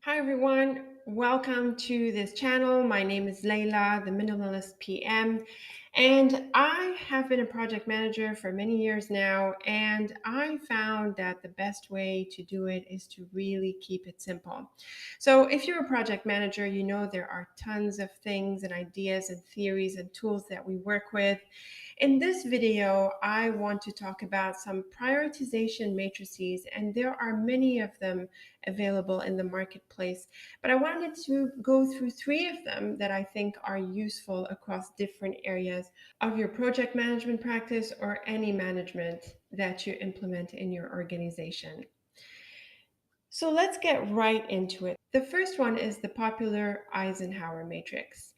Hi everyone, welcome to this channel. My name is Layla, the Minimalist PM, and I have been a project manager for many years now, and I found that the best way to do it is to really keep it simple. So if you're a project manager, you know there are tons of things and ideas and theories and tools that we work with. In this video, I want to talk about some prioritization matrices, and there are many of them available in the marketplace. But I wanted to go through three of them that I think are useful across different areas of your project management practice or any management that you implement in your organization. So let's get right into it. The first one is the popular Eisenhower matrix.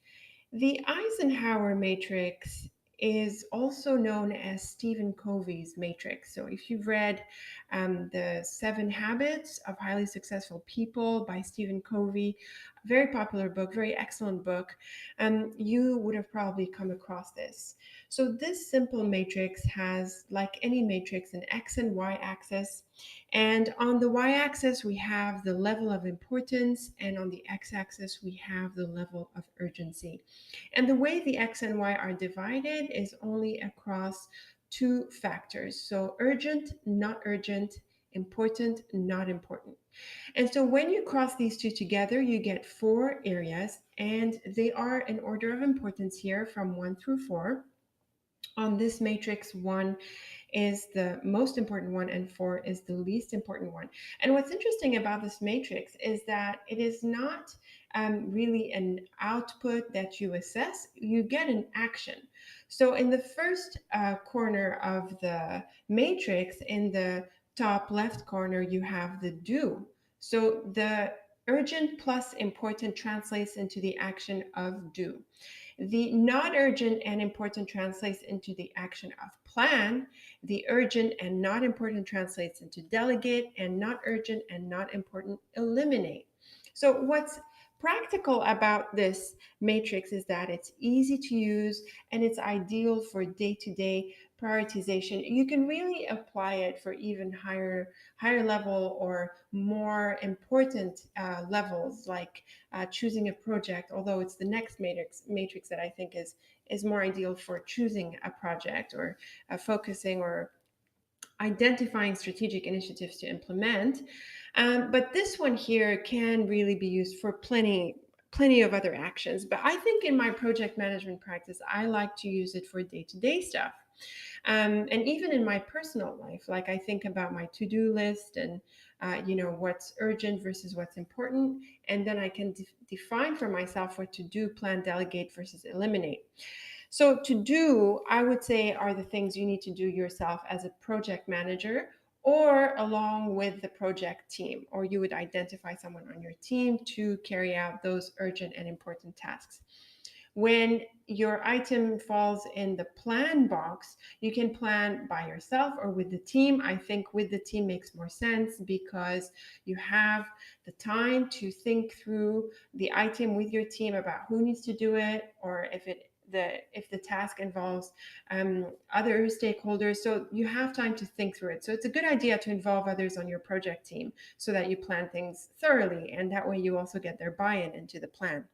The Eisenhower matrix is also known as Stephen Covey's matrix. So if you've read The 7 Habits of Highly Successful People by Stephen Covey, a very popular book, very excellent book, you would have probably come across this. So this simple matrix has, like any matrix, an X and Y axis. And on the y-axis, we have the level of importance, and on the x-axis, we have the level of urgency. And the way the x and y are divided is only across two factors. So urgent, not urgent, important, not important. And so when you cross these two together, you get 4 areas, and they are in order of importance here from 1 through 4. On this matrix, 1 is the most important one and 4 is the least important one. And what's interesting about this matrix is that it is not really an output that you assess, you get an action. So in the first corner of the matrix, in the top left corner, you have the do. So the urgent plus important translates into the action of do. The not urgent and important translates into the action of plan. The urgent and not important translates into delegate, and not urgent and not important eliminate. So what's practical about this matrix is that it's easy to use and it's ideal for day-to-day prioritization. You can really apply it for even higher level or more important levels, like choosing a project, although it's the next matrix that I think is more ideal for choosing a project or focusing or identifying strategic initiatives to implement. But this one here can really be used for plenty of other actions. But I think in my project management practice, I like to use it for day-to-day stuff. And even in my personal life, like I think about my to-do list and what's urgent versus what's important, and then I can define for myself what to do, plan, delegate versus eliminate. So to do, I would say, are the things you need to do yourself as a project manager or along with the project team, or you would identify someone on your team to carry out those urgent and important tasks. When your item falls in the plan box, you can plan by yourself or with the team. I think with the team makes more sense because you have the time to think through the item with your team about who needs to do it, or if the task involves other stakeholders. So you have time to think through it. So it's a good idea to involve others on your project team so that you plan things thoroughly, and that way you also get their buy-in into the plan.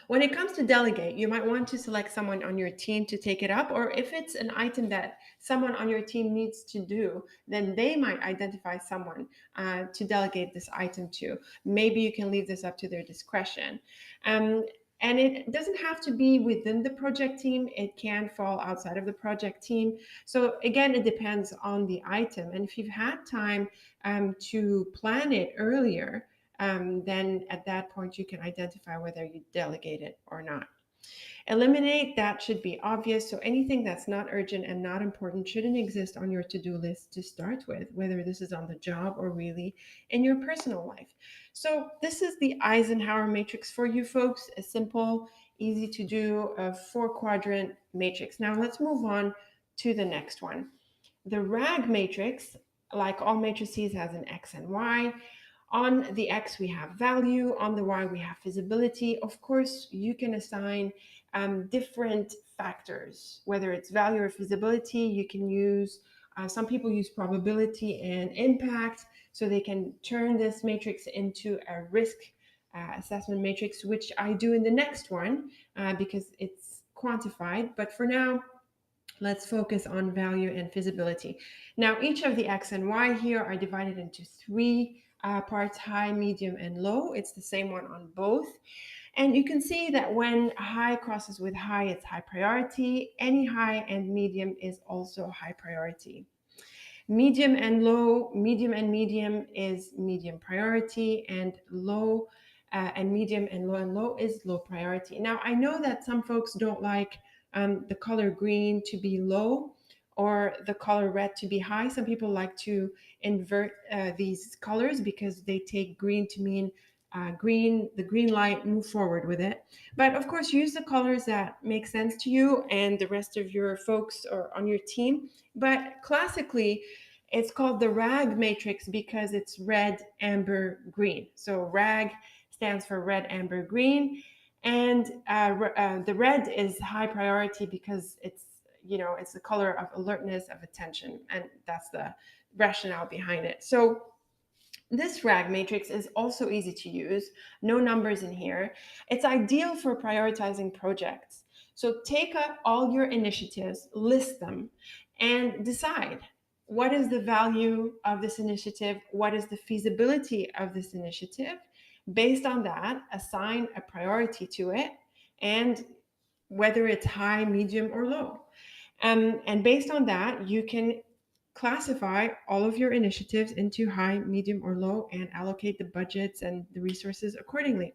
When it comes to delegate, you might want to select someone on your team to take it up, or if it's an item that someone on your team needs to do, then they might identify someone to delegate this item to. Maybe you can leave this up to their discretion. And it doesn't have to be within the project team. It can fall outside of the project team. So again, it depends on the item. And if you've had time to plan it earlier, then at that point you can identify whether you delegate it or not. Eliminate, that should be obvious. So anything that's not urgent and not important shouldn't exist on your to-do list to start with, whether this is on the job or really in your personal life. So this is the Eisenhower matrix for you folks, a simple, easy to do, a 4-quadrant matrix. Now let's move on to the next one. The RAG matrix, like all matrices, has an X and Y. On the X, we have value. On the Y, we have visibility. Of course, you can assign different factors, whether it's value or visibility. You can use, some people use probability and impact. so they can turn this matrix into a risk assessment matrix, which I do in the next one because it's quantified. But for now, let's focus on value and feasibility. Now, each of the X and Y here are divided into three parts: high, medium, and low. It's the same one on both. And you can see that when high crosses with high, it's high priority. Any high and medium is also high priority. Medium and low, medium and medium is medium priority, and low and medium and low is low priority. Now, I know that some folks don't like the color green to be low or the color red to be high. Some people like to invert these colors because they take green to mean green, the green light, move forward with it. But of course, use the colors that make sense to you and the rest of your folks or on your team. But classically, it's called the RAG matrix because it's red, amber, green. So RAG stands for red, amber, green. And the red is high priority because it's the color of alertness, of attention. And that's the rationale behind it. So this RAG matrix is also easy to use, no numbers in here. It's ideal for prioritizing projects. So take up all your initiatives, list them, and decide what is the value of this initiative, what is the feasibility of this initiative. Based on that, assign a priority to it, and whether it's high, medium, or low. And based on that, you can classify all of your initiatives into high, medium, or low and allocate the budgets and the resources accordingly.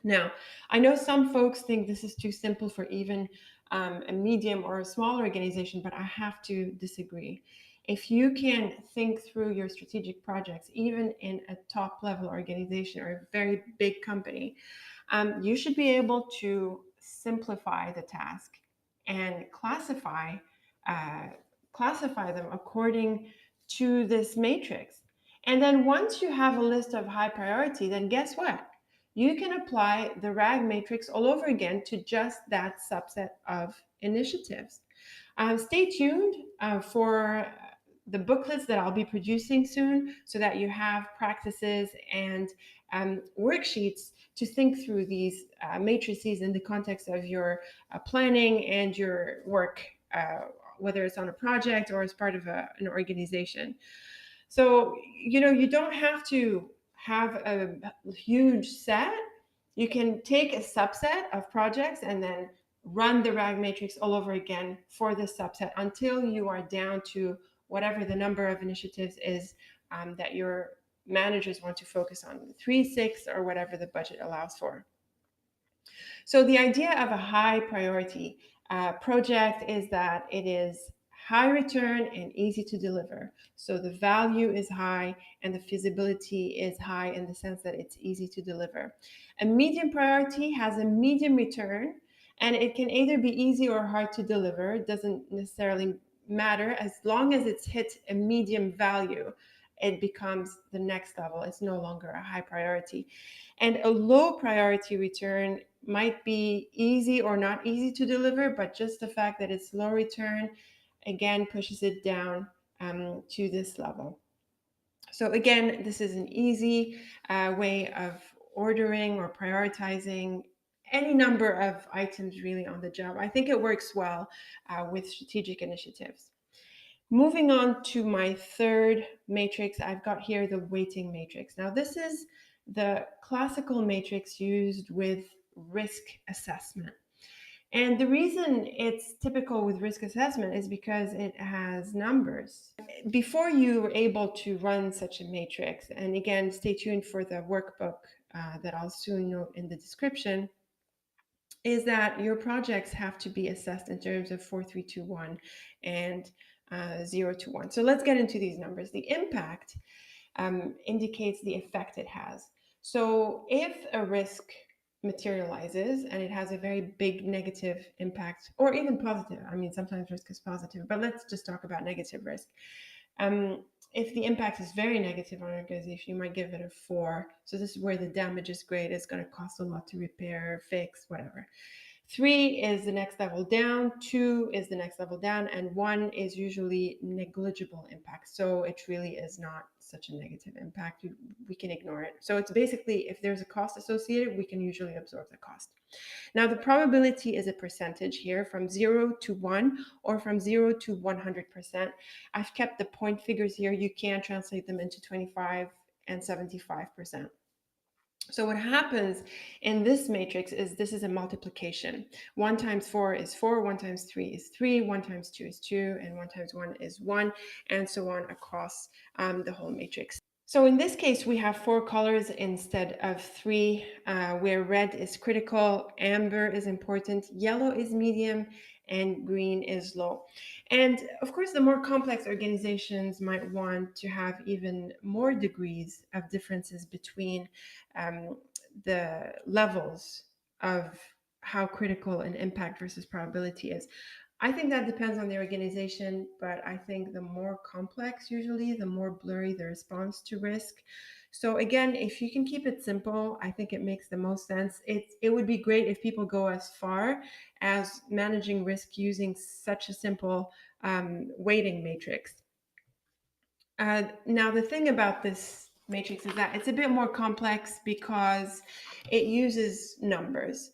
Now, I know some folks think this is too simple for even a medium or a small organization, but I have to disagree. If you can think through your strategic projects, even in a top level organization or a very big company, you should be able to simplify the task and uh, classify them according to this matrix. And then once you have a list of high priority, then guess what? You can apply the RAG matrix all over again to just that subset of initiatives. Stay tuned for the booklets that I'll be producing soon so that you have practices and worksheets to think through these matrices in the context of your planning and your work, whether it's on a project or as part of an organization. So, you don't have to have a huge set. You can take a subset of projects and then run the RAG matrix all over again for this subset until you are down to whatever the number of initiatives is that your managers want to focus on, 3, 6, or whatever the budget allows for. So the idea of a high priority project is that it is high return and easy to deliver. So the value is high and the feasibility is high in the sense that it's easy to deliver. A medium priority has a medium return, and it can either be easy or hard to deliver. It doesn't necessarily matter. As long as it's hit a medium value, it becomes the next level. It's no longer a high priority. And a low priority return might be easy or not easy to deliver, but just the fact that it's low return, again, pushes it down to this level. So again, this is an easy way of ordering or prioritizing any number of items really on the job. I think it works well with strategic initiatives. Moving on to my third matrix, I've got here the weighting matrix. Now, this is the classical matrix used with risk assessment. And the reason it's typical with risk assessment is because it has numbers. Before you were able to run such a matrix, and again, stay tuned for the workbook that I'll soon note in the description, is that your projects have to be assessed in terms of 4, 3, 2, 1 and 0 to 1. So let's get into these numbers. The impact indicates the effect it has. So if a risk materializes and it has a very big negative impact, or even positive, I mean, sometimes risk is positive, but let's just talk about negative risk. If the impact is very negative on an organization, you might give it a 4. So this is where the damage is great. It's going to cost a lot to repair, fix, whatever. 3 is the next level down, 2 is the next level down, and 1 is usually negligible impact. So it really is not such a negative impact. We can ignore it. So it's basically, if there's a cost associated, we can usually absorb the cost. Now, the probability is a percentage here from 0 to 1 or from 0 to 100%. I've kept the point figures here. You can translate them into 25 and 75%. So what happens in this matrix is this is a multiplication. 1 times 4 is 4, 1 times 3 is 3, 1 times 2 is 2, and 1 times 1 is 1, and so on across the whole matrix. So in this case, we have 4 colors instead of 3, where red is critical, amber is important, yellow is medium, and green is low. And of course, the more complex organizations might want to have even more degrees of differences between the levels of how critical an impact versus probability is. I think that depends on the organization, but I think the more complex, usually, the more blurry the response to risk. So again, if you can keep it simple, I think it makes the most sense. It would be great if people go as far as managing risk using such a simple weighting matrix. Now, the thing about this matrix is that it's a bit more complex because it uses numbers,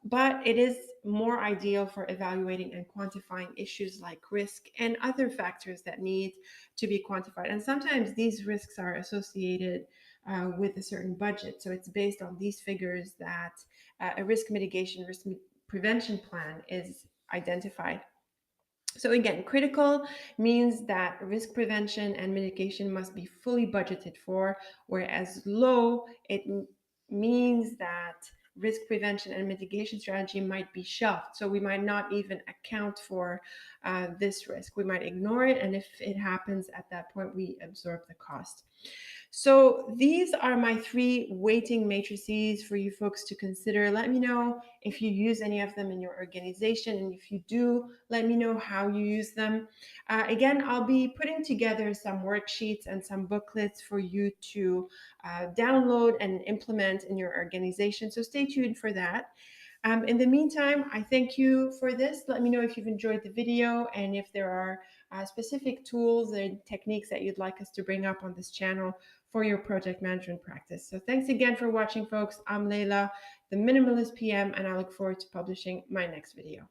but it is more ideal for evaluating and quantifying issues like risk and other factors that need to be quantified. And sometimes these risks are associated with a certain budget. So it's based on these figures that a risk mitigation, prevention plan is identified. So again, critical means that risk prevention and mitigation must be fully budgeted for, whereas low, it means that risk prevention and mitigation strategy might be shelved. So we might not even account for this risk. We might ignore it, and if it happens at that point, we absorb the cost. So these are my 3 weighting matrices for you folks to consider. Let me know if you use any of them in your organization, and if you do, let me know how you use them. Again, I'll be putting together some worksheets and some booklets for you to download and implement in your organization. So stay tuned for that. In the meantime, I thank you for this. Let me know if you've enjoyed the video and if there are specific tools and techniques that you'd like us to bring up on this channel for your project management practice. So thanks again for watching, folks. I'm Leila, the Minimalist PM, and I look forward to publishing my next video.